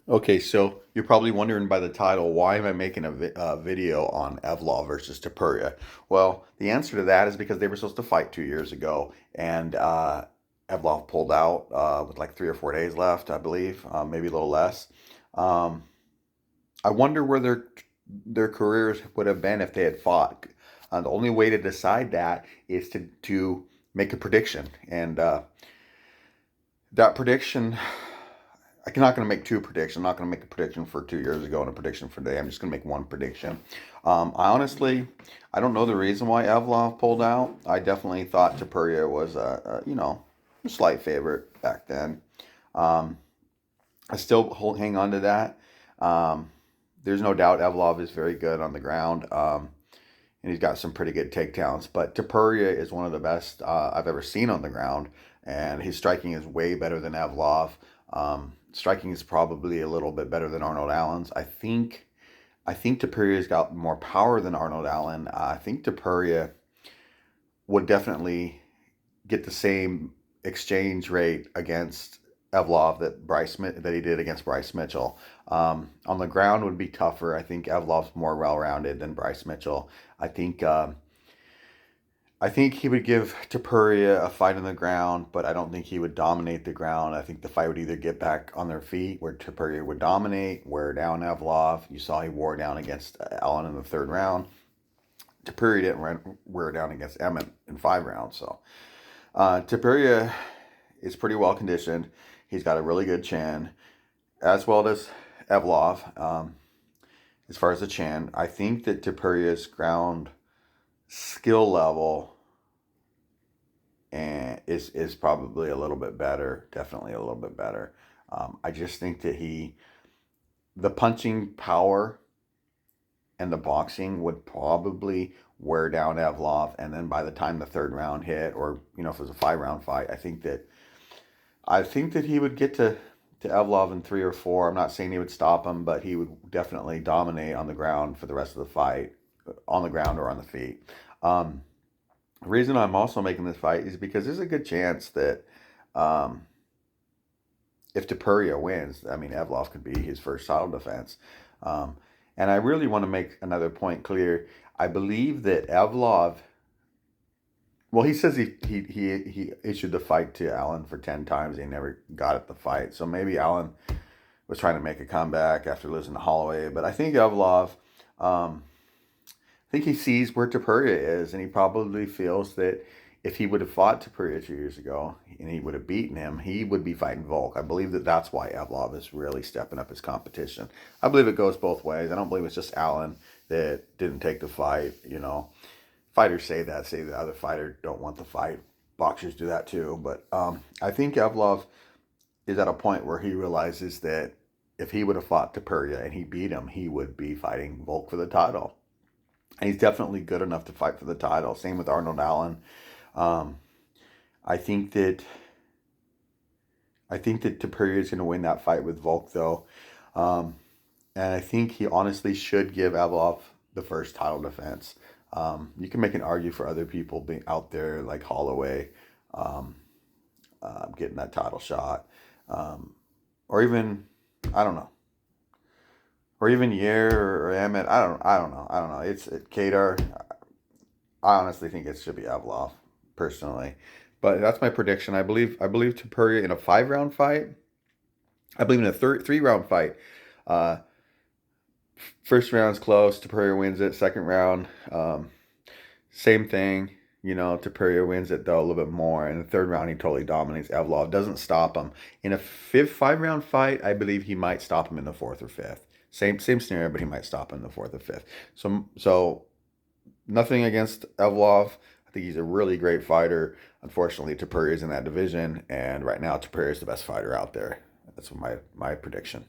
Okay, so you're probably wondering by the title, why am I making a video on Evloev versus Topuria? Well, the answer to that is because they were supposed to fight 2 years ago, and Evloev pulled out with like 3 or 4 days left, I believe, maybe a little less. Um, I wonder where their careers would have been if they had fought. The only way to decide that is to make a prediction, and that prediction I'm not going to make two predictions. I'm not going to make a prediction for 2 years ago and a prediction for today. I'm just going to make one prediction. I don't know the reason why Evloev pulled out. I definitely thought Topuria was a slight favorite back then. Um, I still hang on to that. Um, there's no doubt Evloev is very good on the ground, and he's got some pretty good takedowns. But Topuria is one of the best I've ever seen on the ground, and his striking is way better than Evloev. Striking is probably a little bit better than Arnold Allen's. I think Topuria's got more power than Arnold Allen. I think Topuria would definitely get the same exchange rate against Evloev that he did against Bryce Mitchell. On the ground would be tougher. I think Evloev's more well-rounded than Bryce Mitchell. I think I think he would give Topuria a fight on the ground, but I don't think he would dominate the ground. I think the fight would either get back on their feet, where Topuria would dominate, wear down Evloev. You saw he wore down against Allen in the third round. Topuria didn't wear down against Emmett in 5 rounds. So Topuria is pretty well conditioned. He's got a really good chin, as well as Evloev. As far as the chin, I think that Topuria's ground skill level and is probably a little bit better, definitely a little bit better. I just think that the punching power and the boxing would probably wear down Evloev, and then by the time the third round hit, or if it was a 5 round fight, I think that he would get to Evloev in 3 or 4. I'm not saying he would stop him, but he would definitely dominate on the ground for the rest of the fight, on the ground or on the feet. Um, the reason I'm also making this fight is because there's a good chance that um, if Topuria wins, I mean, Evloev could be his first title defense. Um, and I really want to make another point clear. I believe that Evloev, well, he says he issued the fight to Allen for 10 times. He never got at the fight. So maybe Allen was trying to make a comeback after losing to Holloway. But I think Evloev, I think he sees where Topuria is, and he probably feels that if he would have fought Topuria 2 years ago and he would have beaten him, he would be fighting Volk. I believe that that's why Evloev is really stepping up his competition. I believe it goes both ways. I don't believe it's just Allen that didn't take the fight. Fighters say the other fighter don't want the fight. Boxers do that too. But I think Evloev is at a point where he realizes that if he would have fought Topuria and he beat him, he would be fighting Volk for the title. And he's definitely good enough to fight for the title. Same with Arnold Allen. Um, I think that I think that Topuria is going to win that fight with Volk, though, um, and I think he honestly should give Evloev the first title defense. You can make an argue for other people being out there like Holloway, um, getting that title shot, um, or even I don't know, or even Yair or Emmett. I don't know. It's Kadar. I honestly think it should be Evloev, personally. But that's my prediction. I believe Topuria in a 5 round fight. I believe in a 3 round fight. Uh, First round's close. Topuria wins it. Second round, same thing. Topuria wins it though a little bit more. In the third round, he totally dominates Evloev. Doesn't stop him. In a 5 round fight, I believe he might stop him in the fourth or fifth. Same scenario, but he might stop him in the fourth or fifth. So nothing against Evloev. I think he's a really great fighter. Unfortunately, Topuria is in that division, and right now Topuria is the best fighter out there. That's my prediction.